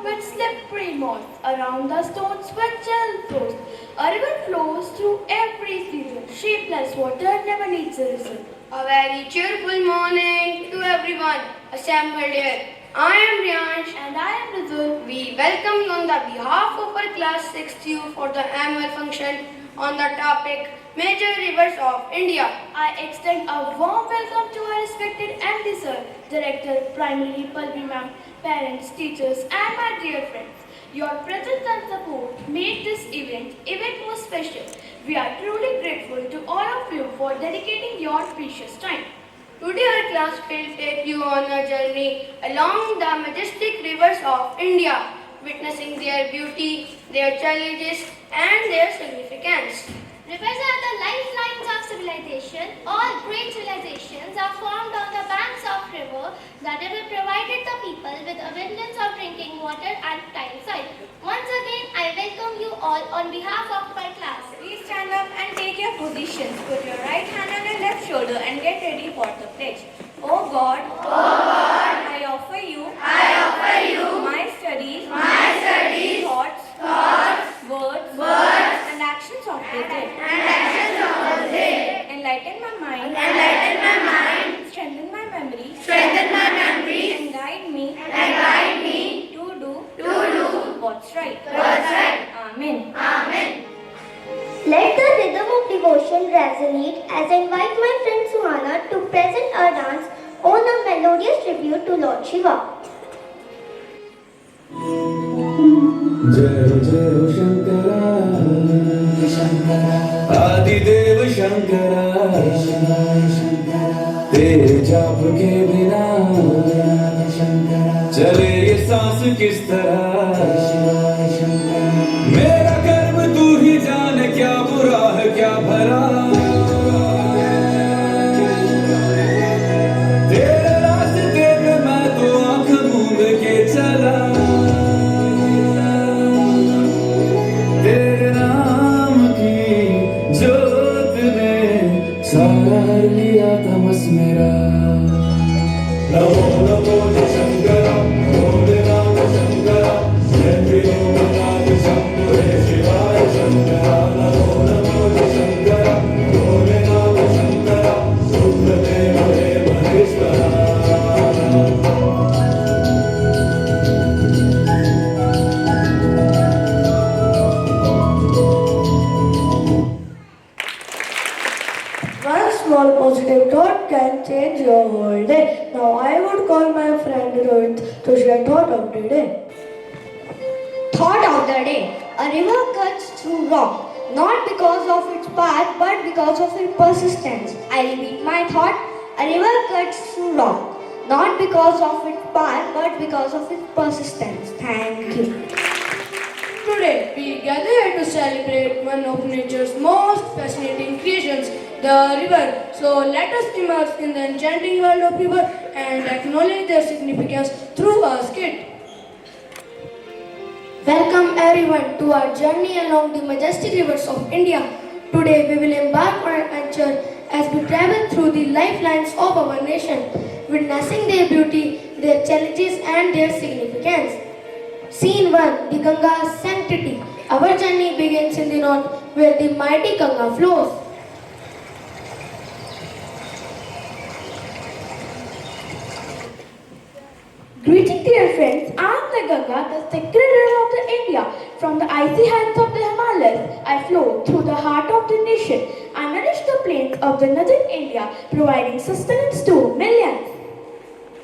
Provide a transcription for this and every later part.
with slippery moss. Around the stones where gel flows. A river flows through every season. Shapeless water never needs a reason. A very cheerful morning to everyone assembled here. I am Riyansh And I am Rizul. We welcome you on the behalf of our class 6U for the annual function on the topic Major Rivers of India. I extend a warm welcome to our respected MD sir, Director, Primary Palvi ma'am, parents, teachers and my dear friends. Your presence and support made this event even more special. We are truly grateful to all of you for dedicating your precious time. Today our class will take you on a journey along the majestic rivers of India, witnessing their beauty, their challenges and their significance. Rivers are the lifelines of civilization. All great civilizations are formed on the banks of river. The river provided the people with abundance of drinking water at time side. Once again, I welcome you all on behalf of my class. Please stand up and take your positions. Put your right hand on your left shoulder and get ready for the pledge. Oh God, I offer you my studies, thoughts, words, and actions of the day. Enlighten my mind, strengthen my memory, and guide me to do what's right. Amen. Let the rhythm of devotion resonate as I invite my friend Suhana to present our dance on a melodious tribute to Lord Shiva. जय जय शंकरा आदिदेव शंकरा तेरे जाप के बिना चले ये सांस किस तरह मेरा कर्म तू ही जाने क्या बुरा है क्या भला तेरे रास्ते पे मैं तो आंख मूंद के चला तेरे नाम की जोत ने सारा लिया तमस मेरा नमो नमो शंकरा भोले नाम शंकरा जय नाथ शंभो शिवाय शंकरा नमो नमो शंकरा भोले नाम शंकरा सुखदेव हे Maheshwara One small positive thought can change your whole day. Now I would call my friend Rohit to share thought of the day. Thought of the day. A river cuts through rock, not because of its path but because of its persistence. I repeat my thought. A river cuts through rock, not because of its path but because of its persistence. Thank you. Today we gather here to celebrate one of nature's most fascinating creations, the river. So let us immerse in the enchanting world of river and acknowledge their significance through a skit. Welcome everyone to our journey along the majestic rivers of India. Today we will embark on an adventure as we travel through the lifelines of our nation, witnessing their beauty, their challenges and their significance. Scene 1. The Ganga's sanctity. Our journey begins in the north where the mighty Ganga flows. Greeting dear friends, I am the Ganga, the sacred river of the India. From the icy heights of the Himalayas, I flow through the heart of the nation. I nourish the plains of the northern India, providing sustenance to millions.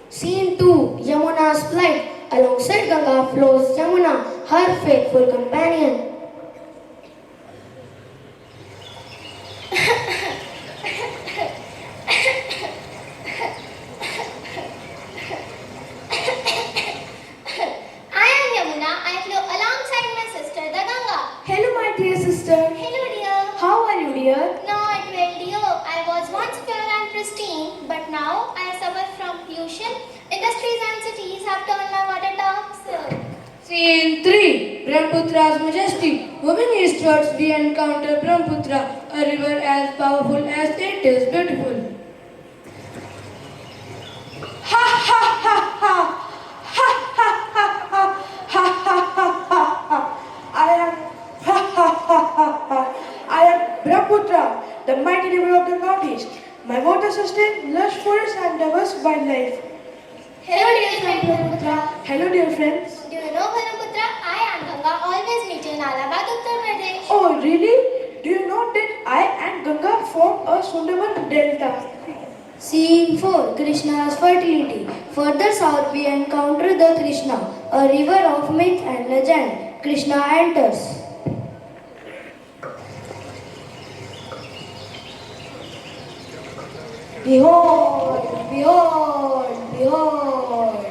Scene 2. Yamuna's flight. Alongside Ganga flows Yamuna, her faithful companion. I am Yamuna. I flow alongside my sister, the Ganga. Hello my dear sister. Hello, dear. How are you dear? Not well, dear. I was once pure and pristine, but now I suffer from pollution. Industries and cities have turned my water toxic. Scene 3. Brahmaputra's majesty. Moving eastwards, we encounter Brahmaputra, a river as powerful as it is beautiful. Ha ha ha ha! Ha ha ha ha! Ha My water sustains lush forests and diverse wildlife. Hello dear friend Brahmaputra. Hello dear friends. Do you know Brahmaputra? I and Ganga always meet in Allahabad, Uttar Pradesh. Oh really? Do you know that I and Ganga form a Sundaban delta? Scene 4. Krishna's fertility. Further south we encounter the Krishna, a river of myth and legend. Krishna enters. Behold, behold, behold,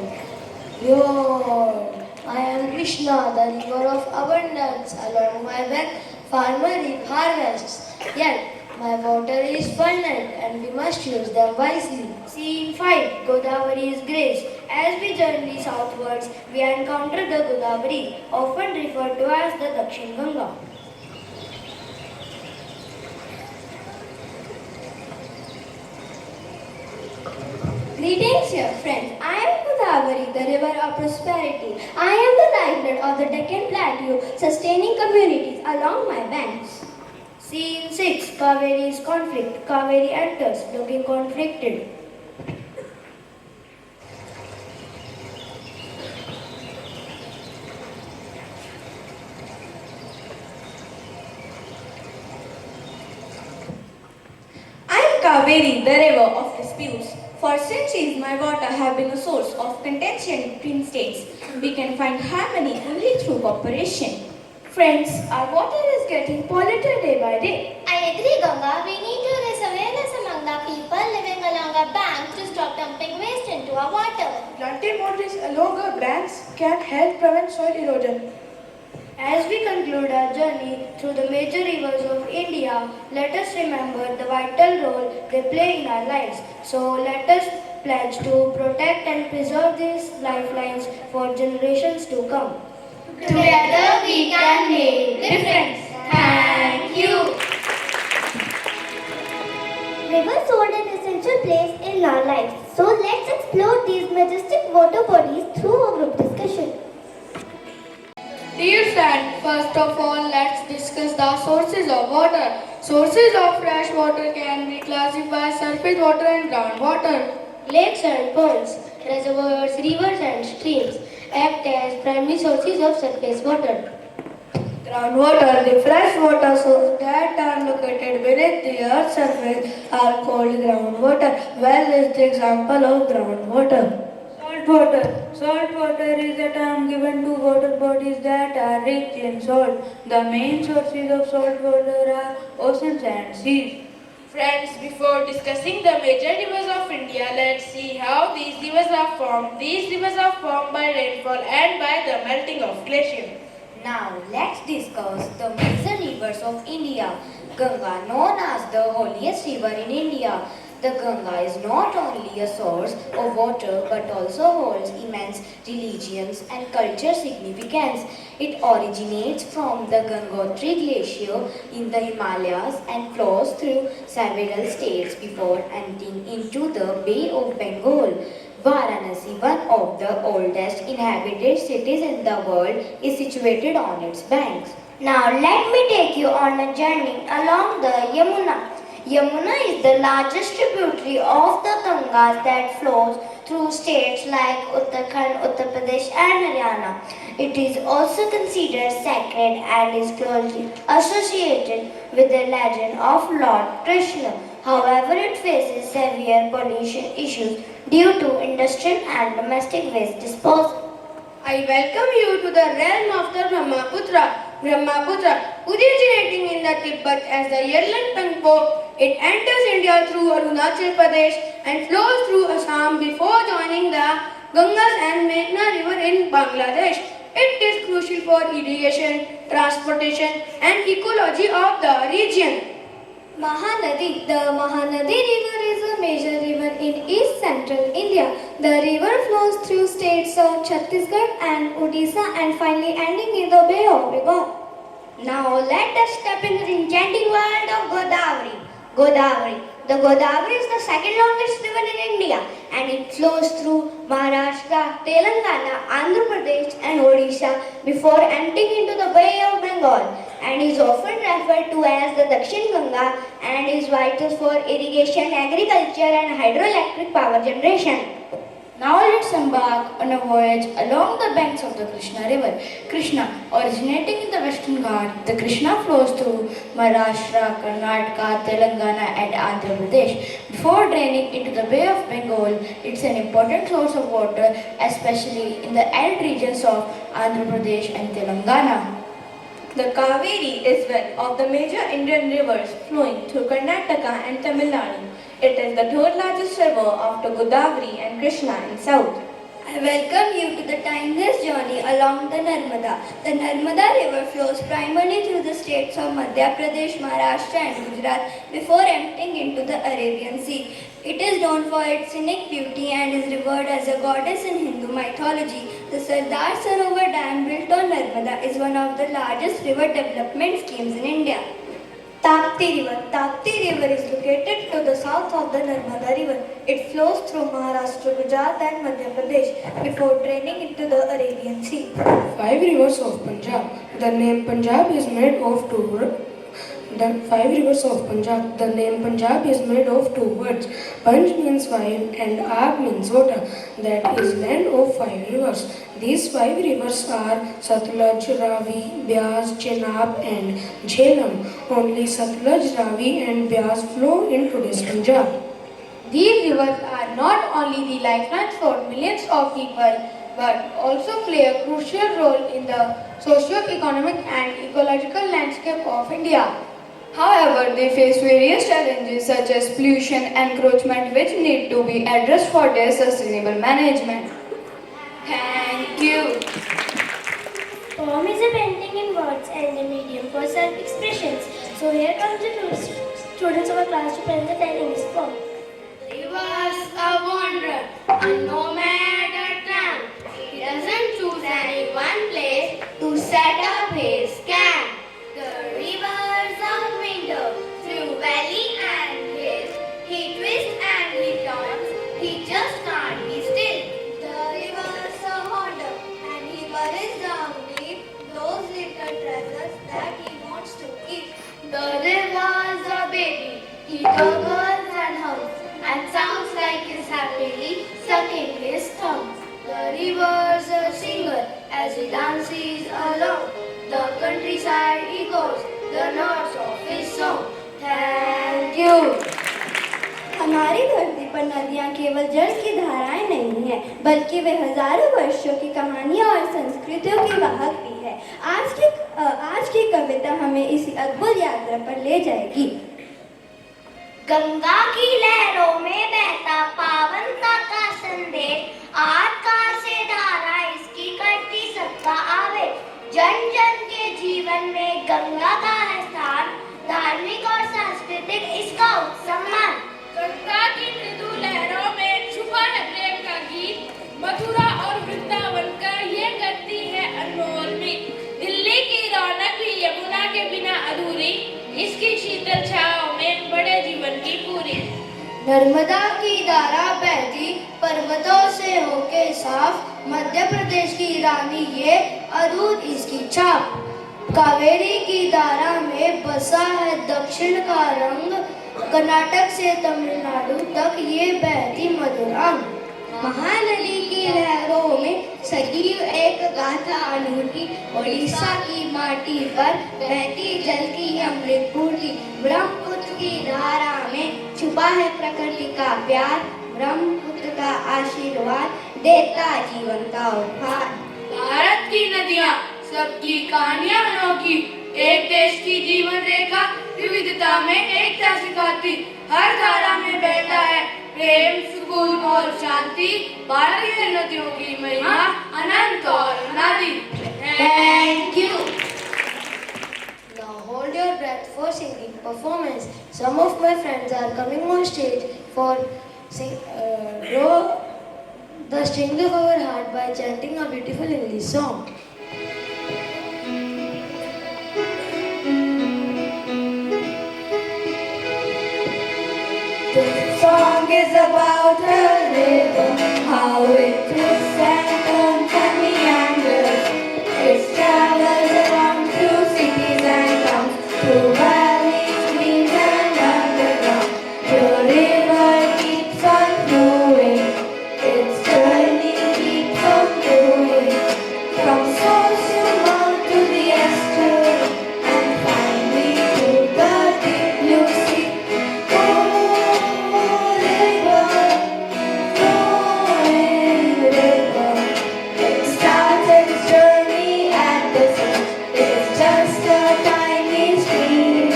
behold. I am Krishna, the river of abundance. Along my bank, farmer reap harvests. Yet, my water is finite and we must use them wisely. Scene 5. Godavari's grace. As we journey southwards, we encounter the Godavari, often referred to as the Dakshin Ganga. Greetings, dear friends. I am Godavari, the river of prosperity. I am the lifeblood of the Deccan Plateau, sustaining communities along my banks. Scene 6. Kaveri's conflict. Kaveri enters, looking conflicted. I am Kaveri, the river of disputes. For centuries, my water have been a source of contention between states. We can find harmony only through cooperation. Friends, our water is getting polluted day by day. I agree, Ganga. We need to raise awareness among the people living along our banks to stop dumping waste into our water. Planting more trees along our banks can help prevent soil erosion. As we conclude our journey through the major rivers of India, let us remember the vital role they play in our lives. So let us pledge to protect and preserve these lifelines for generations to come. Together we can make difference. Thank you. Rivers hold an essential place in our lives. So let's explore these majestic water bodies through a group discussion. Dear friend, first of all, let's discuss the sources of water. Sources of fresh water can be classified as surface water and groundwater. Lakes and ponds, reservoirs, rivers and streams act as primary sources of surface water. Groundwater, the fresh water sources that are located beneath the earth's surface are called groundwater. Well is the example of groundwater. Salt water is a term given to water bodies that are rich in salt. The main sources of salt water are oceans and seas. Friends, before discussing the major rivers of India, let's see how these rivers are formed. These rivers are formed by rainfall and by the melting of glaciers. Now let's discuss the major rivers of India. Ganga, known as the holiest river in India. The Ganga is not only a source of water but also holds immense religious and cultural significance. It originates from the Gangotri Glacier in the Himalayas and flows through several states before emptying into the Bay of Bengal. Varanasi, one of the oldest inhabited cities in the world, is situated on its banks. Now let me take you on a journey along the Yamuna. Yamuna is the largest tributary of the Ganges that flows through states like Uttarakhand, Uttar Pradesh and Haryana. It is also considered sacred and is closely associated with the legend of Lord Krishna. However, it faces severe pollution issues due to industrial and domestic waste disposal. I welcome you to the realm of the Brahmaputra. Brahmaputra, originating in the Tibet as the Yerlan Pangpo, it enters India through Arunachal Pradesh and flows through Assam before joining the Ganges and Meghna river in Bangladesh. It is crucial for irrigation, transportation and ecology of the region. Mahanadi. The Mahanadi River is a major river in east central India. The river flows through states of Chhattisgarh and Odisha and finally ending in the Bay of Bengal. Now let us step into the enchanting world of Godavari. Godavari, The Godavari is the second longest river in India and it flows through Maharashtra, Telangana, Andhra Pradesh and Odisha before emptying into the Bay of Bengal and is often referred to as the Dakshin Ganga and is vital for irrigation, agriculture and hydroelectric power generation. Now let's embark on a voyage along the banks of the Krishna River. Krishna, originating in the Western Ghat, the Krishna flows through Maharashtra, Karnataka, Telangana and Andhra Pradesh. Before draining into the Bay of Bengal, it's an important source of water, especially in the arid regions of Andhra Pradesh and Telangana. The Kaveri is one of the major Indian rivers flowing through Karnataka and Tamil Nadu. It is the third largest river after Godavari and Krishna in south. I welcome you to the timeless journey along the Narmada. The Narmada river flows primarily through the states of Madhya Pradesh, Maharashtra and Gujarat before emptying into the Arabian Sea. It is known for its scenic beauty and is revered as a goddess in Hindu mythology. The Sardar Sarovar Dam built on Narmada is one of the largest river development schemes in India. Tapti River is located to the south of the Narmada River. It flows through Maharashtra, Gujarat and Madhya Pradesh before draining into the Arabian Sea. Five rivers of Punjab. The name Punjab is made of two words. The five rivers of Punjab. The name Punjab is made of two words. Panj means five and Aab means water. That is land of five rivers. These five rivers are Satluj, Ravi, Beas, Chenab and Jhelum. Only Satluj, Ravi and Beas flow in today's Punjab. These rivers are not only the lifelines for millions of people but also play a crucial role in the socio-economic and ecological landscape of India. However, they face various challenges such as pollution and encroachment which need to be addressed for their sustainable management. Thank you. Poem is a painting in words and a medium for self-expressions. So here comes the students of our class to present the telling this poem. Rivers a wanderer, a nomad, a tramp. He doesn't choose any one place to set up his camp. The rivers of winter through valley and hills. He twists and he turns, he just can't be still. The rivers a haunter and he worries down deep those little treasures that he wants to keep. The river's a baby, he gurgles and hums and sounds like he's happily sucking his thumb. The river's a singer as he dances along. The countryside echoes the notes of his song. Thank you. हमारी धरती पर नदियाँ केवल जल की धाराएं नहीं हैं, बल्कि वे हजारों वर्षों की कहानियाँ और संस्कृतियों की वाहक भी है। आज की कविता हमें इसी अद्भुत यात्रा पर ले जाएगी। गंगा की लहरों में बहता पावनता का संदेश, आकार से धारा इसकी करती सबका आवे। जन जन के जीवन में गंगा का है स्थान, धार्मिक और सांस्कृतिक इसका सम्मान। गंगा की मृदु लहरों में छुपा है प्रेम का गीत, मथुरा और वृंदावन का ये करती है अनमोल मीत। दिल्ली की रौनक भी यमुना के बिना अधूरी, इसकी शीतल छांव में बड़े जीवन की पूरी। नर्मदा की धारा बहती पर्वतों से होके साफ, मध्य प्रदेश की रानी ये अद्भुत इसकी छाप। कावेरी की धारा में बसा है दक्षिण का रंग, कर्नाटक से तमिलनाडु तक ये बहती मधुर अंग। महानदी की लहरों में सजीव एक गाथा अनूठी, ओडिशा की माटी पर बहती जल की अमृत पूर्ति। ब्रह्मपुत्र की धारा में छुपा है प्रकृति का प्यार, ब्रह्मपुत्र का आशीर्वाद देता जीवन का उपहार। भारत की नदियाँ सबकी कहानियाँ अनोखी, एक देश की जीवन रेखा विविधता में एकता सिखाती। हर धारा में बहता है प्रेम, सुकून और शांति। भारतीय नदियों की महिमा अनंत और अनादि। Thank you. Now hold your breath for singing performance. Some of my friends are coming on stage for row the strings of our heart by chanting a beautiful English song. how it twists and turns and meanders. It travels around through cities and towns, through valleys, streams and underground. The river keeps on flowing, its journey keeps on going, from source to mouth to the estuary, and finally to the deep blue sea. Oh, river, flowing river, it starts its journey at the sea. It is just a tiny stream,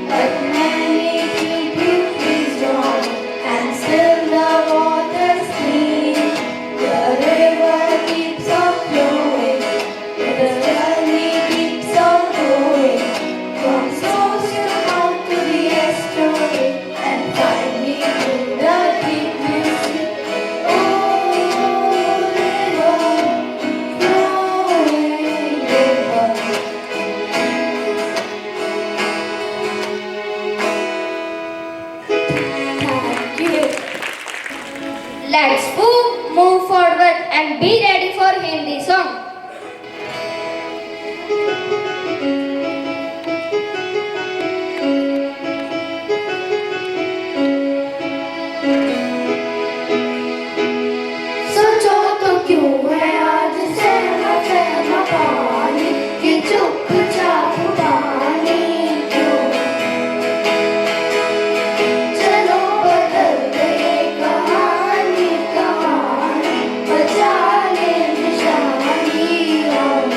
but many tributaries join, and still the water's clean. The river keeps on flowing, the journey keeps on going, from source to mouth to the estuary, and finally to the deep blue sea. Oh, river, flowing river. Thank you. Let's move forward and be ready for Hindi song. सोचो तो क्यों है आज सहमा सहमा पानी, ये चुपचाप पानी क्यों? चलो बदल गए कहानी कहानी, बचा ले निशानी हम।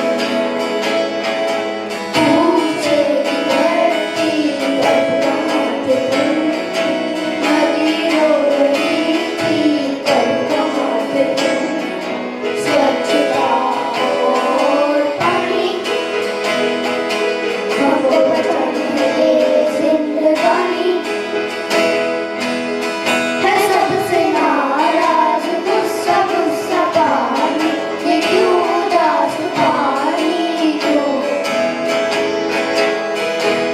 पूछेगी धरती कब कहाँ थे तुम, नदी रो रही थी कब कहाँ थे तुम। स्वच्छता और पानी हमको बचाने ये जिंदगानी है, सबसे नाराज गुस्सा गुस्सा पानी, ये क्यों उदास पानी क्यों?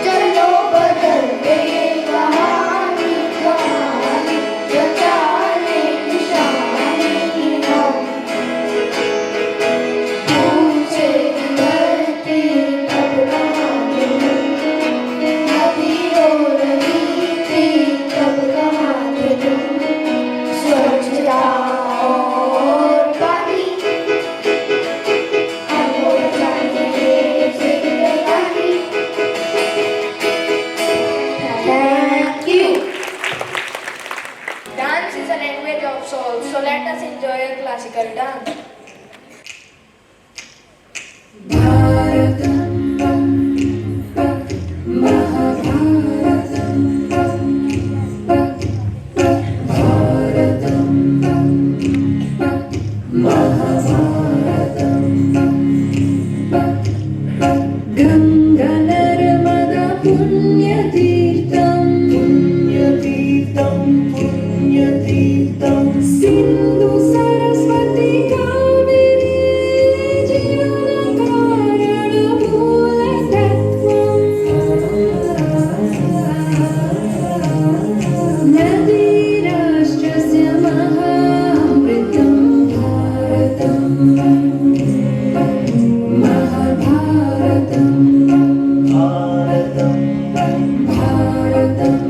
चलो बदल गए कहानी कहानी, बचा ले निशानी हम। पूछेगी धरती कब कहाँ थे तुम, नदी रो रही थी कब कहाँ थे तुम। स्वच्छता और पानी हमको बचाने ये जिंदगानी। Thank you. Dance is a language of soul, so let us enjoy a classical dance. Ganga Narmada Punyatirtham Punyatirtham Punyatirtham Sindhu Saraswati Kaveri Jeevankarana Bhulatattvam Nadi Rashtrasya Mahamritam Bharatam Mahabharatam Bharatam Bharatam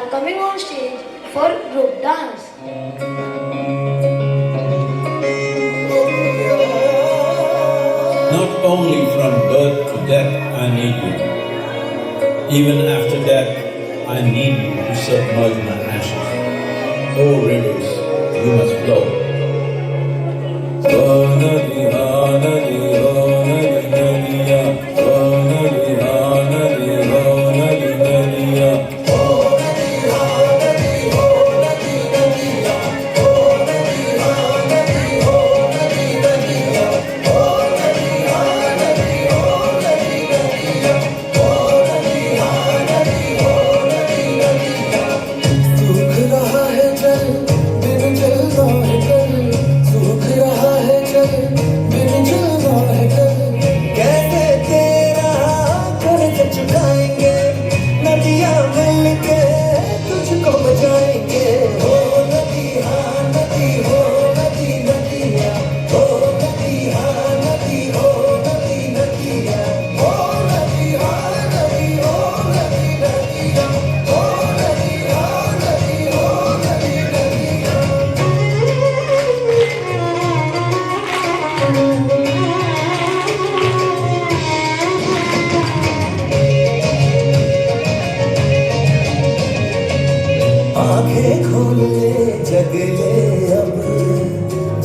are coming on stage for group dance. Not only from birth to death I need you. Even after death, I need you to submerge my ashes. Oh rivers, you must flow. Oh nadi, oh nadi, oh nadi, nadiya. Oh nadi, oh nadi, oh nadi, nadiya. आंखें खोल ले जग ले अब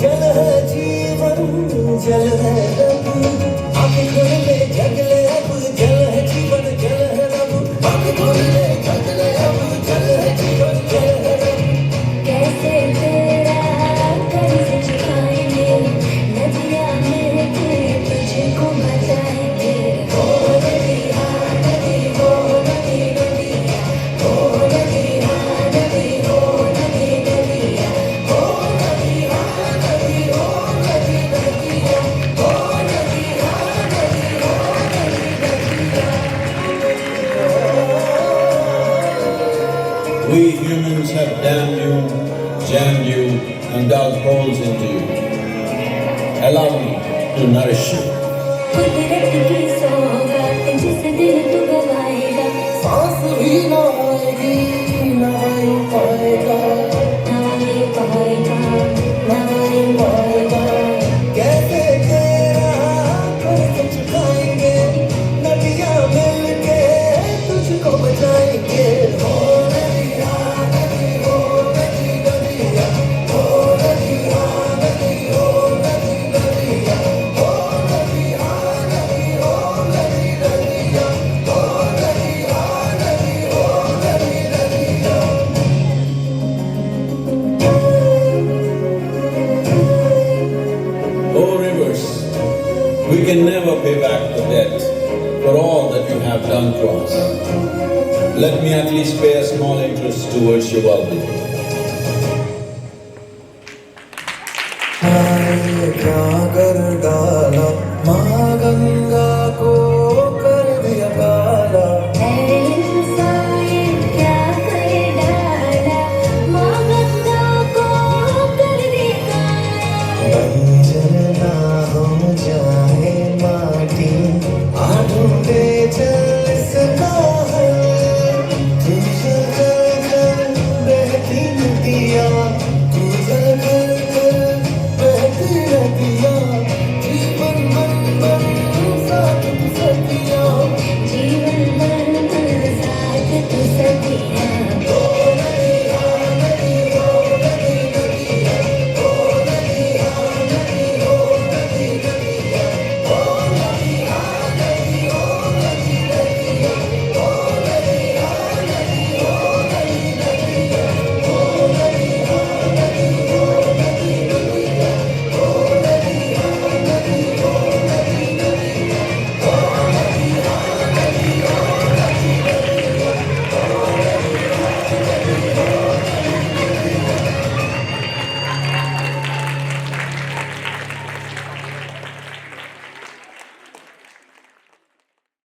जल है जीवन जल है रब आंखें खोल ले जग ले अब जल है जीवन जल है रब आंखें खोल ले जग ले अब जल है जीवन जल है रब कैसे तेरा कर्ज चुकाएंगे नदियाँ मिलके तुझको बचाएंगे ओ नदी हाँ नदी हो नदी नदिया ओ नदी हाँ नदी हो नदी नदिया ओ नदी हाँ नदी हो नदी नदिया ओ नदी हाँ नदी हो नदी नदिया. We humans have damned you, jammed you, and dug holes into you. Allow me to nourish you. कुदरत की सौगात जिस दिल तू गवाएगा सांस भी ना आएगी ना ही पाएगा नवाई पाएगा नवाई पाएगा. कैसे तेरा कर्ज चुकाएंगे नदियाँ मिलके तुझको बचाएंगे हो नदी हाँ नदी हो नदी नदिया हो नदी हाँ नदी हो नदी नदिया हो नदी हाँ नदी हो नदी नदिया हो नदी हाँ नदी हो नदी नदिया. Oh rivers, we can never pay back the debt for all that you have done to us. Let me at least pay a small interest towards your well-being.